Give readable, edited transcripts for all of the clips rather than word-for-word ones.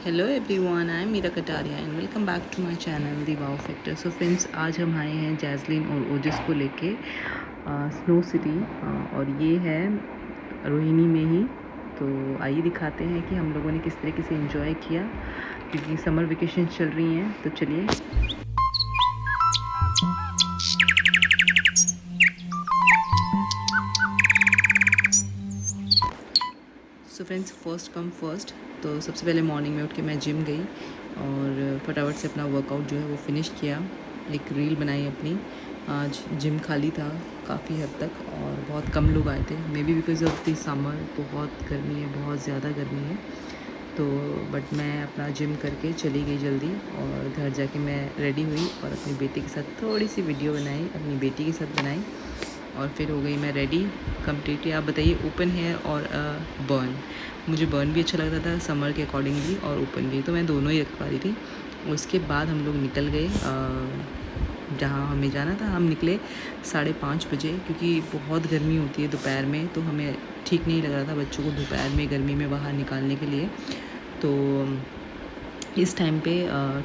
Hello everyone, I am Meera Kataria and welcome back to my channel the wow factor. So friends, आज हम आए हैं जैज़लिन और ओजस को लेके स्नो सिटी, और ये है रोहिणी में ही। तो आइए दिखाते हैं कि हम लोगों ने किस तरीके से एंजॉय किया, क्योंकि समर वेकेशन चल रही हैं। तो चलिए। So friends, first come first. तो सबसे पहले मॉर्निंग में उठ के मैं जिम गई और फटाफट से अपना वर्कआउट जो है वो फिनिश किया। एक रील बनाई अपनी। आज जिम खाली था काफ़ी हद तक और बहुत कम लोग आए थे, may be because of the summer. बहुत गर्मी है, बहुत ज़्यादा गर्मी है। तो बट मैं अपना जिम करके चली गई जल्दी, और घर जाके मैं रेडी हुई और अपनी बेटी के साथ थोड़ी सी वीडियो बनाई, अपनी बेटी के साथ बनाई, और फिर हो गई मैं रेडी कम्प्लीटली। आप बताइए, ओपन हेयर और बर्न। मुझे बर्न भी अच्छा लगता था समर के अकॉर्डिंगली, और ओपन भी, तो मैं दोनों ही रख पा रही थी। उसके बाद हम लोग निकल गए जहाँ हमें जाना था। हम निकले 5:30 बजे, क्योंकि बहुत गर्मी होती है दोपहर में, तो हमें ठीक नहीं लग रहा था बच्चों को दोपहर में गर्मी में बाहर निकालने के लिए। तो इस टाइम पे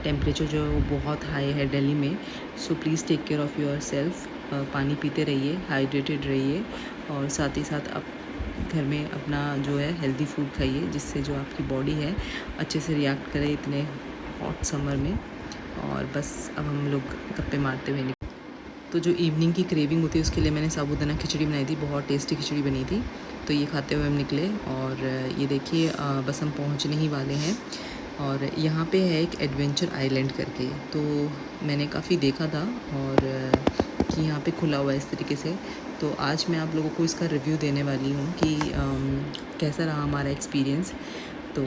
टेम्परेचर जो है वो बहुत हाई है दिल्ली में। So please take care of yourself. पानी पीते रहिए, हाइड्रेटेड रहिए, और साथ ही साथ आप घर में अपना जो है हेल्दी फूड खाइए, जिससे जो आपकी बॉडी है अच्छे से रिएक्ट करे इतने हॉट समर में। और बस अब हम लोग गप्पे मारते हुए निकले। तो जो इवनिंग की क्रेविंग होती है, उसके लिए मैंने साबूदाना खिचड़ी बनाई थी। बहुत टेस्टी खिचड़ी बनी थी। तो ये खाते हुए हम निकले, और ये देखिए बस हम पहुंचने ही वाले हैं। और यहाँ पे है एक एडवेंचर आइलैंड करके, तो मैंने काफ़ी देखा था, और कि यहाँ पे खुला हुआ है इस तरीके से। तो आज मैं आप लोगों को इसका रिव्यू देने वाली हूँ कि कैसा रहा हमारा एक्सपीरियंस। तो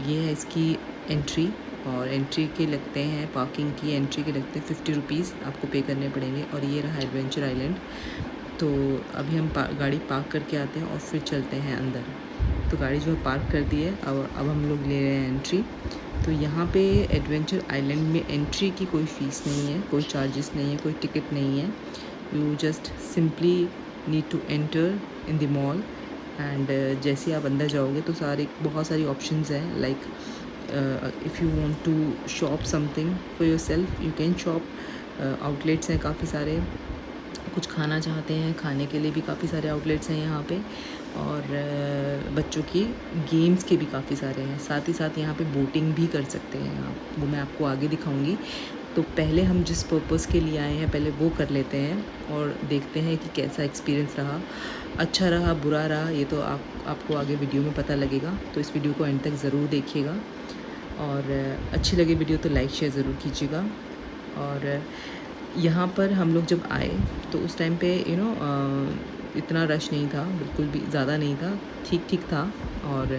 ये है इसकी एंट्री, और एंट्री के लगते हैं, पार्किंग की एंट्री के लगते हैं 50 रुपीज़ आपको पे करने पड़ेंगे। और ये रहा एडवेंचर आइलैंड। तो अभी हम गाड़ी पार्क करके आते हैं और फिर चलते हैं अंदर। तो गाड़ी जो है पार्क कर दी है, अब हम लोग ले रहे हैं एंट्री। तो यहाँ पे एडवेंचर आइलैंड में एंट्री की कोई फ़ीस नहीं है, कोई चार्जेस नहीं है, कोई टिकट नहीं है। You just simply need to enter in the mall. And जैसे आप अंदर जाओगे तो बहुत सारी ऑप्शंस हैं, like if you want to shop something for yourself you can shop. Outlets हैं काफ़ी सारे। कुछ खाना चाहते हैं, खाने के लिए भी काफ़ी सारे आउटलेट्स हैं यहाँ पे। और बच्चों की गेम्स के भी काफ़ी सारे हैं। साथ ही साथ यहाँ पे बोटिंग भी कर सकते हैं आप, वो मैं आपको आगे दिखाऊंगी। तो पहले हम जिस पर्पस के लिए आए हैं पहले वो कर लेते हैं, और देखते हैं कि कैसा एक्सपीरियंस रहा। अच्छा रहा, बुरा रहा, ये तो आपको आगे वीडियो में पता लगेगा। तो इस वीडियो को एंड तक ज़रूर देखिएगा, और अच्छी लगे वीडियो तो लाइक शेयर ज़रूर कीजिएगा। और यहाँ पर हम लोग जब आए तो उस टाइम पे इतना रश नहीं था, बिल्कुल भी ज़्यादा नहीं था, ठीक ठीक था। और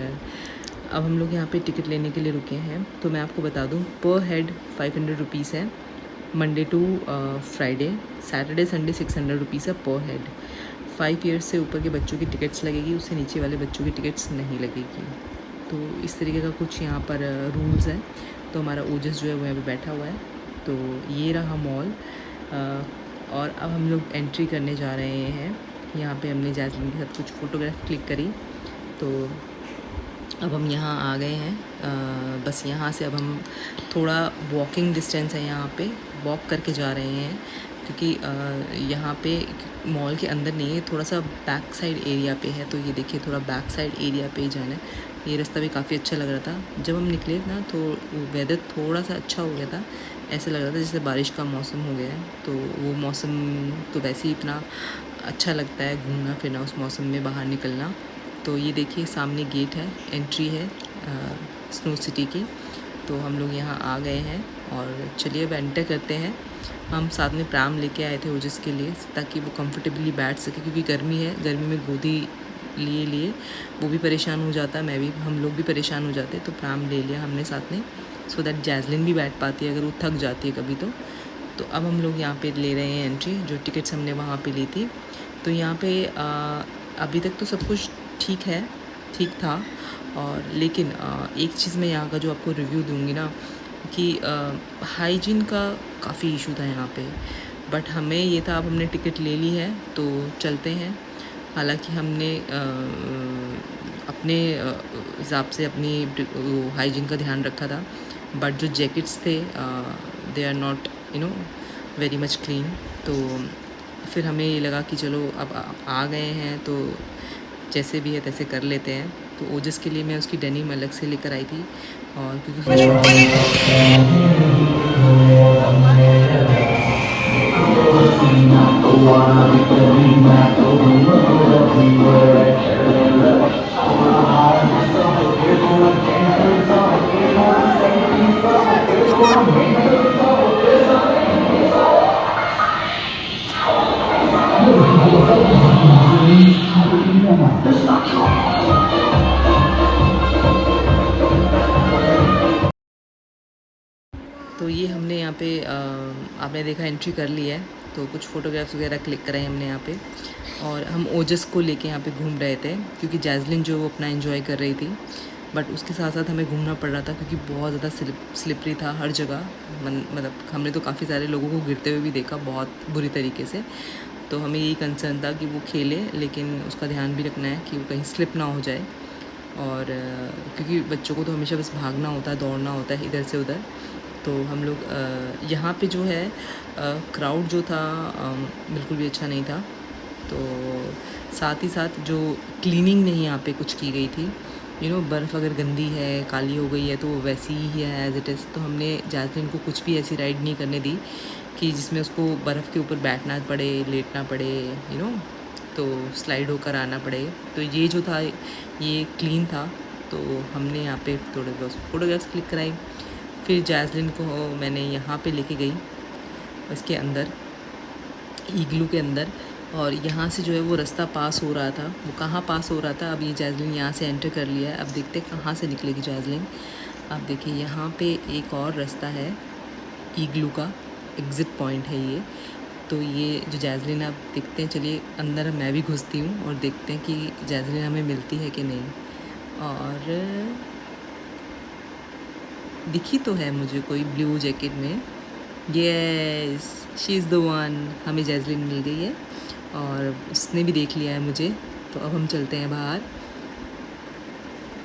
अब हम लोग यहाँ पे टिकट लेने के लिए रुके हैं। तो मैं आपको बता दूँ, पर हेड 500 रुपीज़ है, Monday to Friday. Saturday Sunday 600 rupees है पर हेड। 5 ईयर्स से ऊपर के बच्चों की टिकट्स लगेगी, उससे नीचे वाले बच्चों की टिकट्स नहीं लगेगी। तो इस तरीके का कुछ यहाँ पर रूल्स हैं। तो हमारा ओजस जो है वो यहाँ पे बैठा हुआ है। तो ये रहा मॉल। और अब हम लोग एंट्री करने जा रहे हैं। यहाँ पे हमने जैज़लिन के साथ कुछ फ़ोटोग्राफ क्लिक करी। तो अब हम यहाँ आ गए हैं। बस यहाँ से अब हम थोड़ा वॉकिंग डिस्टेंस है, यहाँ पे वॉक करके जा रहे हैं, क्योंकि यहाँ पे मॉल के अंदर नहीं है, थोड़ा सा बैक साइड एरिया पे है। तो ये देखिए, थोड़ा बैक साइड एरिया पे ही जाना है। ये रास्ता भी काफ़ी अच्छा लग रहा था। जब हम निकले ना तो वेदर थोड़ा सा अच्छा हो गया था, ऐसा लग रहा था जैसे बारिश का मौसम हो गया है। तो वो मौसम तो वैसे ही इतना अच्छा लगता है, घूमना फिरना उस मौसम में, बाहर निकलना। तो ये देखिए, सामने गेट है, एंट्री है स्नो सिटी की। तो हम लोग यहाँ आ गए हैं, और चलिए अब एंटर करते हैं। हम साथ में प्राम लेके आए थे ओजस के लिए, ताकि वो कंफर्टेबली बैठ सके, क्योंकि गर्मी है, गर्मी में गोदी लिए वो भी परेशान हो जाता है, मैं भी, हम लोग भी परेशान हो जाते। तो प्राम ले लिया हमने साथ में, सो दैट जैज़लिन भी बैठ पाती है अगर वो थक जाती है कभी। तो अब हम लोग यहाँ पे ले रहे हैं एंट्री, जो टिकट्स हमने वहाँ पे ली थी। तो यहाँ पे अभी तक तो सब कुछ ठीक है, ठीक था। और लेकिन एक चीज़ मैं यहाँ का जो आपको रिव्यू दूँगी ना, कि हाइजीन का काफ़ी इशू था यहाँ पे। बट हमें ये था, अब हमने टिकट ले ली है तो चलते हैं। हालांकि हमने अपने हिसाब से अपनी वो हाइजीन का ध्यान रखा था, बट जो जैकेट्स थे they are not very much clean. तो फिर हमें ये लगा कि चलो अब आ गए हैं तो जैसे भी है तैसे कर लेते हैं। तो ओजस के लिए मैं उसकी डेनिम अलग से लेकर आई थी, और क्योंकि उसने तो ये हमने यहाँ पे आपने देखा एंट्री कर ली है, तो कुछ फ़ोटोग्राफ्स वगैरह क्लिक कराए हमने यहाँ पे। और हम ओजस को लेके यहाँ पे घूम रहे थे, क्योंकि जैज़लिन जो वो अपना एंजॉय कर रही थी, बट उसके साथ साथ हमें घूमना पड़ रहा था क्योंकि बहुत ज़्यादा स्लिपरी था हर जगह। मतलब हमने तो काफ़ी सारे लोगों को गिरते हुए भी देखा बहुत बुरी तरीके से। तो हमें यही कंसर्न था कि वो खेले, लेकिन उसका ध्यान भी रखना है कि वो कहीं स्लिप ना हो जाए। और क्योंकि बच्चों को तो हमेशा बस भागना होता है, दौड़ना होता है इधर से उधर। तो हम लोग यहाँ पे जो है क्राउड जो था बिल्कुल भी अच्छा नहीं था। तो साथ ही साथ जो क्लीनिंग नहीं यहाँ पे कुछ की गई थी, बर्फ़ अगर गंदी है, काली हो गई है, तो वो वैसी ही है एज़ इट इज़। तो हमने जैस्मिन को कुछ भी ऐसी राइड नहीं करने दी कि जिसमें उसको बर्फ़ के ऊपर बैठना पड़े, लेटना पड़े, तो स्लाइड होकर आना पड़े। तो ये जो था ये क्लीन था। तो हमने यहाँ पे थोड़े बहुत फ़ोटोग्राफ्स क्लिक कराई। फिर जैस्मिन को मैंने यहाँ पे लेके गई उसके अंदर, इग्लू के अंदर। और यहाँ से जो है वो रास्ता पास हो रहा था। वो कहाँ पास हो रहा था, अब ये जैस्मिन यहाँ से एंटर कर लिया है। अब देखते हैं कहाँ से निकलेगी जैस्मिन। अब देखिए यहाँ पे एक और रास्ता है, इग्लू का एग्ज़िट पॉइंट है ये। तो ये जो जैस्मिन, आप देखते हैं, चलिए अंदर मैं भी घुसती हूँ और देखते हैं कि जैस्मिन हमें मिलती है कि नहीं। और दिखी तो है मुझे कोई ब्लू जैकेट में। Yes, she is the one. हमें जैस्मिन मिल गई है और उसने भी देख लिया है मुझे। तो अब हम चलते हैं बाहर।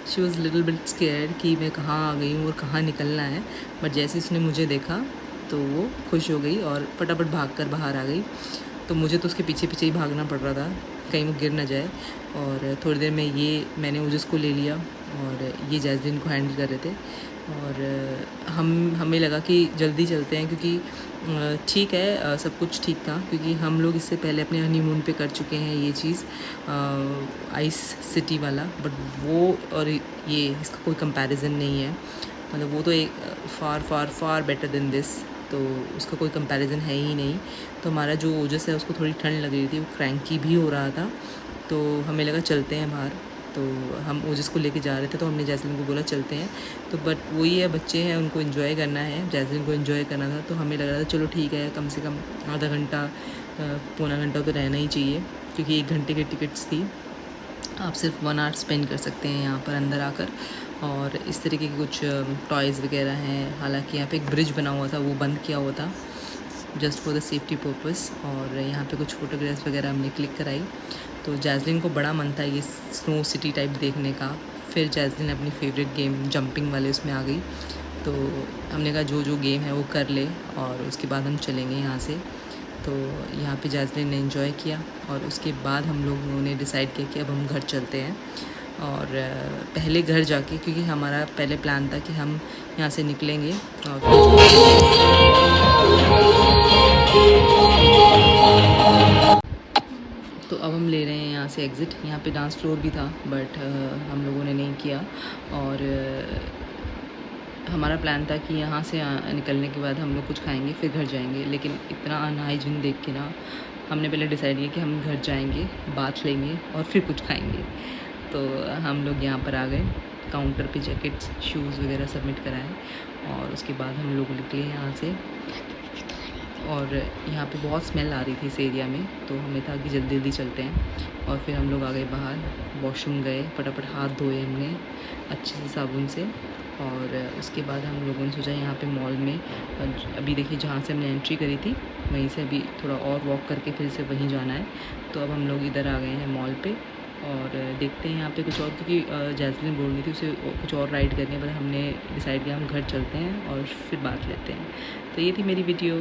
She was little bit scared कि मैं कहाँ आ गई हूँ और कहाँ निकलना है, बट जैसे उसने मुझे देखा तो वो खुश हो गई और फटाफट भाग कर बाहर आ गई। तो मुझे तो उसके पीछे पीछे ही भागना पड़ रहा था कहीं वो गिर ना जाए। और थोड़ी देर में मैंने ओजस को ले लिया और ये जैस्मिन को हैंडल कर रहे थे। और हमें लगा कि जल्दी चलते हैं, क्योंकि ठीक है, सब कुछ ठीक था, क्योंकि हम लोग इससे पहले अपने हनीमून पे कर चुके हैं ये चीज़, आइस सिटी वाला। बट वो और ये इसका कोई कंपैरिजन नहीं है। मतलब वो तो एक far far far better than this. तो उसका कोई कंपैरिजन है ही नहीं। तो हमारा जो ओजस है उसको थोड़ी ठंड लग रही थी, वो क्रैंकी भी हो रहा था। तो हमें लगा चलते हैं बाहर। तो हम ओजस को लेके जा रहे थे, तो हमने जैस्मिन को बोला चलते हैं। तो बट वही है, बच्चे हैं, उनको एंजॉय करना है, जैस्मिन को एंजॉय करना था। तो हमें लग रहा था चलो ठीक है, कम से कम आधा घंटा पौना घंटा तो रहना ही चाहिए, क्योंकि 1 घंटे की टिकट्स थी। आप सिर्फ 1 आवर स्पेंड कर सकते हैं यहाँ पर अंदर आकर। और इस तरीके के कुछ टॉयज़ वगैरह हैं। हालांकि यहाँ पे एक ब्रिज बना हुआ था, वो बंद किया हुआ था just for the safety purpose. और यहाँ पे कुछ फ़ोटोग्राफ्स वगैरह हमने क्लिक कराई। तो जैस्मिन को बड़ा मन था ये स्नो सिटी टाइप देखने का। फिर जैस्मिन अपनी फेवरेट गेम जंपिंग वाले उसमें आ गई। तो हमने कहा जो जो गेम है वो कर ले और उसके बाद हम चलेंगे यहाँ से। तो यहाँ पे जैस्मिन ने एंजॉय किया और उसके बाद हम लोगों ने डिसाइड किया कि अब हम घर चलते हैं। और पहले घर जाके, क्योंकि हमारा पहले प्लान था कि हम यहाँ से निकलेंगे और तो अब हम ले रहे हैं यहाँ से एग्ज़िट। यहाँ पे डांस फ्लोर भी था, बट हम लोगों ने नहीं किया। और हमारा प्लान था कि यहाँ से निकलने के बाद हम लोग कुछ खाएंगे फिर घर जाएंगे, लेकिन इतना अनहाइजीन देख के ना हमने पहले डिसाइड किया कि हम घर जाएंगे, बाथ लेंगे और फिर कुछ खाएंगे। तो हम लोग यहाँ पर आ गए, काउंटर पे जैकेट्स, शूज़ वगैरह सबमिट कराए और उसके बाद हम लोग निकले यहाँ से। और यहाँ पे बहुत स्मेल आ रही थी इस एरिया में, तो हमें था कि जल्दी जल्दी चलते हैं। और फिर हम लोग आ गए बाहर, वॉशरूम गए, फटाफट हाथ धोए हमने अच्छे से साबुन से। और उसके बाद हम लोगों ने सोचा यहाँ पे मॉल में, अभी देखिए जहाँ से हमने एंट्री करी थी वहीं से अभी थोड़ा और वॉक करके फिर से वहीं जाना है। तो अब हम लोग इधर आ गए हैं मॉल पे और देखते हैं यहाँ पे कुछ और, क्योंकि जैस्मिन बोल रही थी उसे कुछ और राइड करनी है, पर हमने डिसाइड किया हम घर चलते हैं और फिर बात लेते हैं। तो ये थी मेरी वीडियो।